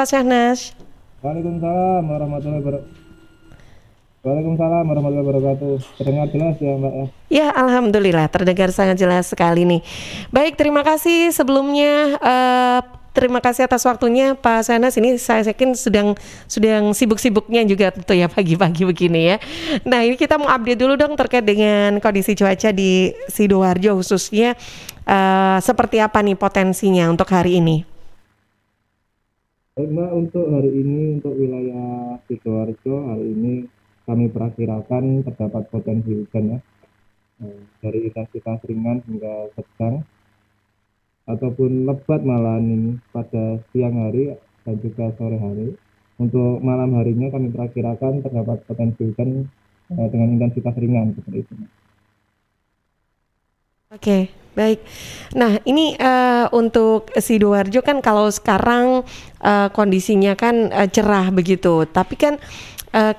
Pak Syahnas. Waalaikumsalam warahmatullahi wabarakatuh. Waalaikumsalam warahmatullahi wabarakatuh. Terdengar jelas ya Mbak ya? Ya, alhamdulillah terdengar sangat jelas sekali nih. Baik, terima kasih sebelumnya. Terima kasih atas waktunya Pak Syahnas. Ini saya yakin sedang sibuk-sibuknya juga tentu ya pagi-pagi begini ya. Nah, ini kita mau update dulu dong terkait dengan kondisi cuaca di Sidoarjo khususnya. Seperti apa nih potensinya untuk hari ini? Baik Mbak, untuk hari ini untuk wilayah Sidoarjo hari ini kami perakirakan terdapat potensi hujan ya, dari intensitas ringan hingga sedang ataupun lebat malahan ini pada siang hari dan juga sore hari. Untuk malam harinya kami perakirakan terdapat potensi hujan dengan intensitas ringan seperti itu. Oke, baik. Nah, ini untuk Sidoarjo kan kalau sekarang kondisinya kan cerah begitu, tapi kan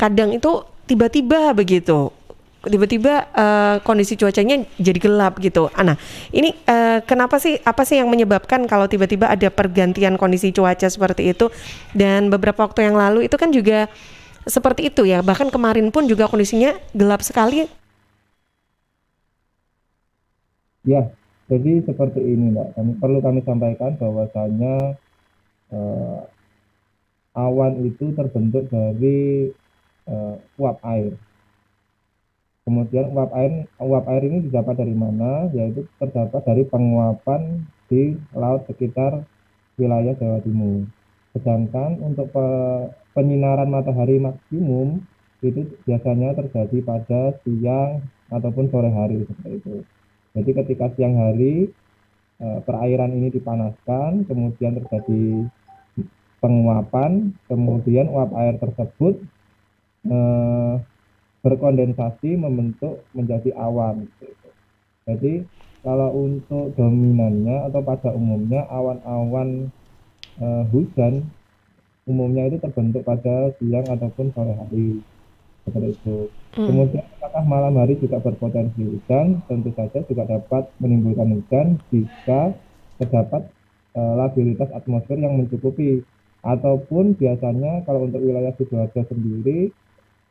kadang itu tiba-tiba begitu, tiba-tiba kondisi cuacanya jadi gelap gitu. Nah, ini kenapa sih? Apa sih yang menyebabkan kalau tiba-tiba ada pergantian kondisi cuaca seperti itu? Dan beberapa waktu yang lalu itu kan juga seperti itu ya. Bahkan kemarin pun juga kondisinya gelap sekali. Ya, jadi seperti ini Mbak. Perlu kami sampaikan bahwasanya eh, awan itu terbentuk dari uap air. Kemudian uap air ini didapat dari mana? Yaitu terdapat dari penguapan di laut sekitar wilayah Jawa Timur. Sedangkan untuk penyinaran matahari maksimum itu biasanya terjadi pada siang ataupun sore hari seperti itu. Jadi ketika siang hari perairan ini dipanaskan, kemudian terjadi penguapan, kemudian uap air tersebut eh, berkondensasi membentuk menjadi awan. Jadi kalau untuk dominannya atau pada umumnya awan-awan hujan umumnya itu terbentuk pada siang ataupun sore hari seperti itu. Hmm. Kemudian apakah malam hari juga berpotensi hujan? Tentu saja juga dapat menimbulkan hujan jika terdapat labilitas atmosfer yang mencukupi. Ataupun biasanya kalau untuk wilayah Sidoarjo sendiri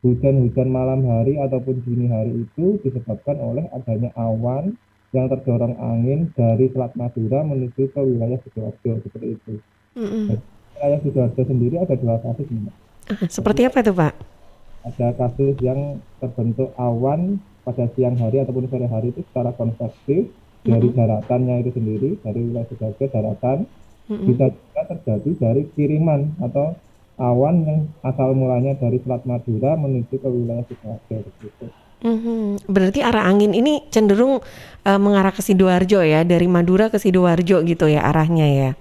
hujan-hujan malam hari ataupun dini hari itu disebabkan oleh adanya awan yang terdorong angin dari Selat Madura menuju ke wilayah Sidoarjo seperti itu. Mm-mm. Jadi, wilayah Sidoarjo sendiri ada dua kasus nih, Mbak. Jadi Seperti apa itu, Pak? ada kasus yang terbentuk awan pada siang hari ataupun sore hari itu secara konvektif dari Mm-mm. daratannya itu sendiri, dari wilayah Sidoarjo daratan, Mm-mm. bisa juga terjadi dari kiriman atau awan yang asal mulanya dari Selat Madura menuju ke wilayah Sidoarjo begitu. Mhm. Berarti arah angin ini cenderung mengarah ke Sidoarjo ya, dari Madura ke Sidoarjo gitu ya arahnya ya.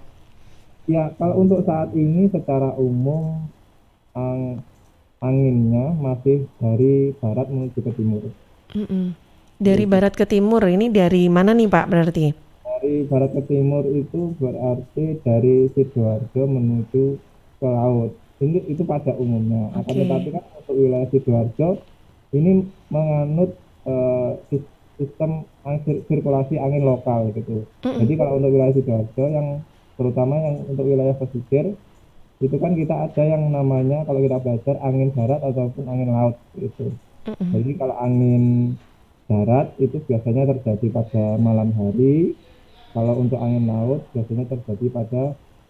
Ya, kalau untuk saat ini secara umum ang- anginnya masih dari barat menuju ke timur. Mhm. Dari Itu. barat ke timur ini dari mana nih Pak berarti? Dari barat ke timur itu berarti dari Sidoarjo menuju ke laut. Ini itu pada umumnya. Akan tetapi Oke. kan untuk wilayah Sidoarjo ini menganut sistem sirkulasi angin lokal gitu. Mhm. Jadi kalau untuk wilayah Sidoarjo yang terutama yang untuk wilayah pesisir itu kan kita ada yang namanya kalau kita belajar angin barat ataupun angin laut gitu. Mhm. Jadi kalau angin darat itu biasanya terjadi pada malam hari, kalau untuk angin laut biasanya terjadi pada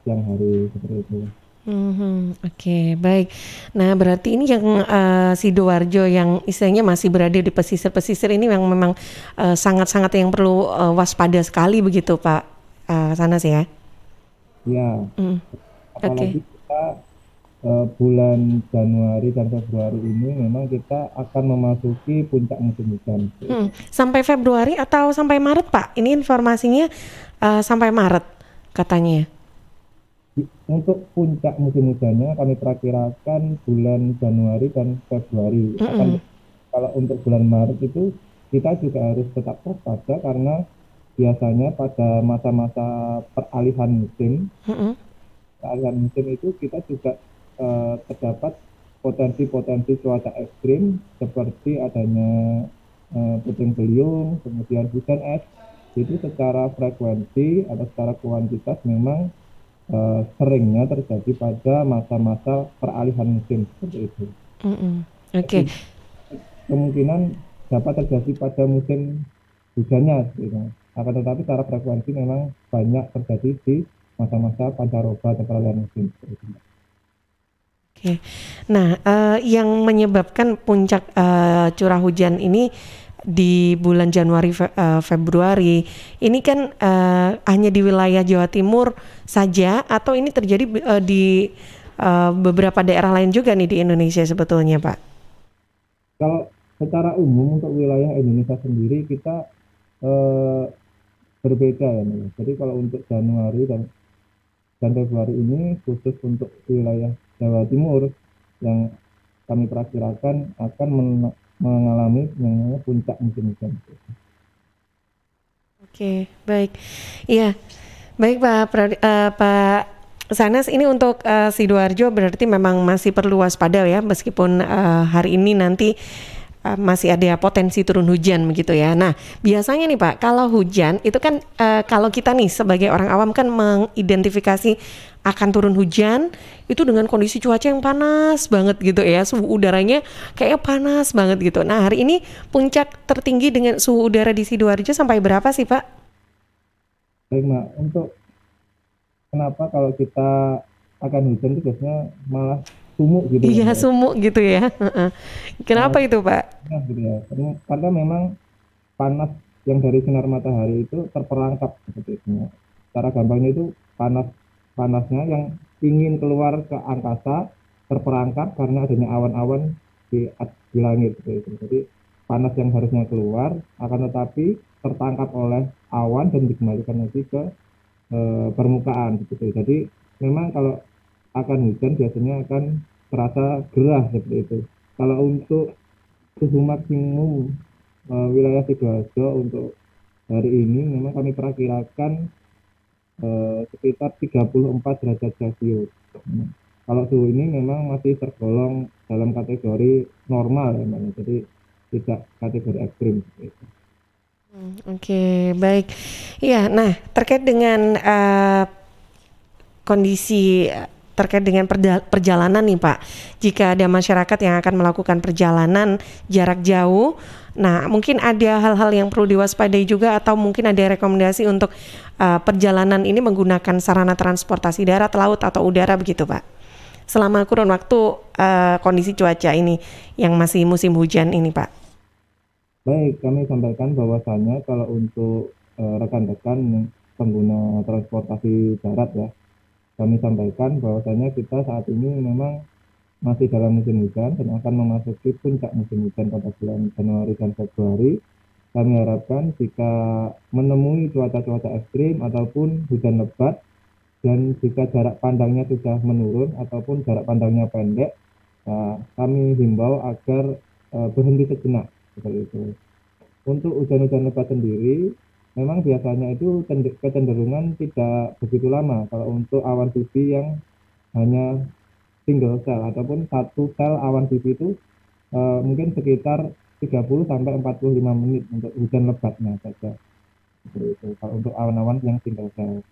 siang hari seperti itu. Mhm. Oke, baik. Nah, berarti ini yang Sidoarjo yang istilahnya masih berada di pesisir-pesisir ini yang memang sangat-sangat yang perlu waspada sekali begitu Pak Sanas ya. Ya, Mhm. apalagi Oke. kita bulan Januari dan Februari ini memang kita akan memasuki puncak musim hujan. Seperti itu. Sampai Februari atau sampai Maret, Pak? Ini informasinya sampai Maret katanya. Untuk puncak musim hujannya kami perakirakan bulan Januari dan Februari. Mhm. Kalau untuk bulan Maret itu kita juga harus tetap waspada karena biasanya pada masa-masa peralihan musim, Mhm. itu kita juga terdapat potensi-potensi cuaca ekstrim seperti adanya puting beliung, kemudian hujan es. Itu secara frekuensi atau secara kuantitas memang seringnya terjadi pada masa-masa peralihan musim seperti itu. Mm-mm. Jadi Oke. kemungkinan dapat terjadi pada musim hujannya gitu. Akan tetapi secara frekuensi memang banyak terjadi di masa-masa pancaroba atau peralihan musim seperti itu. Oke. Nah, yang menyebabkan puncak curah hujan ini di bulan Januari Februari ini kan hanya di wilayah Jawa Timur saja atau ini terjadi di beberapa daerah lain juga nih di Indonesia sebetulnya, Pak? Kalau secara umum untuk wilayah Indonesia sendiri kita eh, berbeda ya, Nih. Jadi kalau untuk Januari dan Februari ini khusus untuk wilayah Jawa Timur yang kami perkirakan akan mengalami yang namanya puncak musim hujan. Oke, baik. Iya, baik Pak Sanas, ini untuk Sidoarjo berarti memang masih perlu waspada ya, meskipun hari ini nanti masih ada potensi turun hujan begitu ya. Nah, biasanya nih Pak, kalau hujan itu kan kalau kita nih sebagai orang awam kan mengidentifikasi akan turun hujan itu dengan kondisi cuaca yang panas banget gitu ya, suhu udaranya kayaknya panas banget gitu. Nah, hari ini puncak tertinggi dengan suhu udara di Sidoarjo sampai berapa sih Pak? Baik, Mak, untuk kenapa kalau kita akan hujan itu biasanya malah sumuk gitu ya, Iya, Mbak, ya. sumuk gitu ya. Heeh. Malah Kenapa itu Pak? panas gitu ya. Karena memang panas yang dari sinar matahari itu terperangkap seperti itu. Secara gampangnya itu panasnya yang ingin keluar ke angkasa terperangkap karena adanya awan-awan di langit seperti itu. Jadi panas yang harusnya keluar akan tetapi tertangkap oleh awan dan dikembalikan lagi ke permukaan gitu. Jadi memang kalau akan hujan biasanya akan terasa gerah seperti itu. Kalau untuk suhu maksimum wilayah Sidoarjo untuk hari ini memang kami perkirakan sekitar 34 derajat Celcius. Kalau suhu ini memang masih tergolong dalam kategori normal ya, Mbak. Jadi tidak kategori ekstrim seperti itu. Oke, baik. Iya, nah terkait dengan kondisi terkait dengan perjalanan nih Pak. Jika ada masyarakat yang akan melakukan perjalanan jarak jauh, nah mungkin ada hal-hal yang perlu diwaspadai juga atau mungkin ada rekomendasi untuk perjalanan ini menggunakan sarana transportasi darat, laut atau udara begitu Pak. Selama kurun waktu kondisi cuaca ini yang masih musim hujan ini Pak. Baik, kami sampaikan bahwasannya kalau untuk rekan-rekan pengguna transportasi darat ya, kami sampaikan bahwasannya kita saat ini memang masih dalam musim hujan dan akan memasuki puncak musim hujan pada bulan Januari dan Februari. Kami harapkan jika menemui cuaca-cuaca ekstrim ataupun hujan lebat dan jika jarak pandangnya sudah menurun ataupun jarak pandangnya pendek, kami himbau agar berhenti sejenak seperti itu. Untuk hujan-hujan lebat sendiri, memang biasanya itu kecenderungan tidak begitu lama. Kalau untuk awan pipi yang hanya single cell ataupun satu sel awan pipi itu mungkin sekitar 30 sampai 45 menit untuk hujan lebatnya saja. Seperti itu. Kalau untuk awan-awan yang single cell.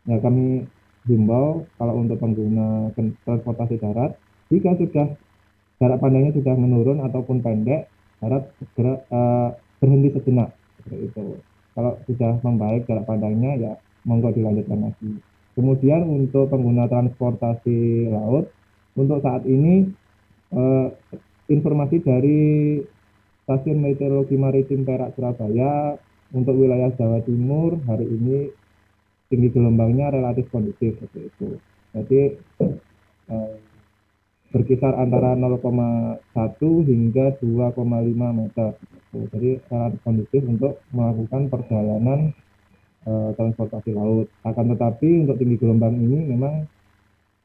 Ya, kami himbau kalau untuk pengguna transportasi darat, jika sudah jarak pandangnya sudah menurun ataupun pendek, harap segera berhenti sejenak seperti itu. Kalau sudah membaik jarak pandangnya ya monggo dilanjutkan lagi. Kemudian untuk pengguna transportasi laut, untuk saat ini eh, informasi dari Stasiun Meteorologi Maritim Perak Surabaya untuk wilayah Jawa Timur hari ini tinggi gelombangnya relatif kondusif seperti itu. Jadi eh, berkisar antara 0,1 hingga 2,5 meter. Jadi sangat kondusif untuk melakukan perjalanan transportasi laut. Akan tetapi untuk tinggi gelombang ini memang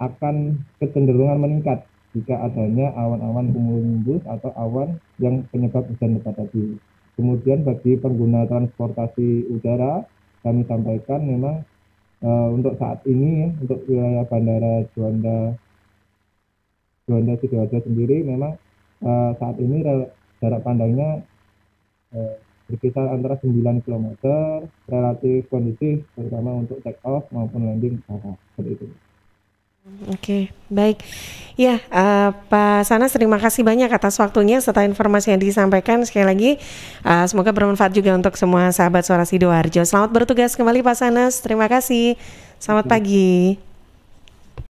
akan kecenderungan meningkat jika adanya awan-awan cumulonimbus atau awan yang penyebab hujan lebat tadi. Kemudian bagi pengguna transportasi udara, kami sampaikan memang untuk saat ini untuk wilayah Bandara Juanda Sidoarjo sendiri memang saat ini jarak pandangnya berkisar antara 9 kilometer, relatif kondusif terutama untuk take off maupun landing pesawat seperti itu. Oke, baik. Ya, Pak Sanas, terima kasih banyak atas waktunya serta informasi yang disampaikan. Sekali lagi, semoga bermanfaat juga untuk semua sahabat Suara Sidoarjo. Selamat bertugas kembali Pak Sanas. Terima kasih. Selamat pagi.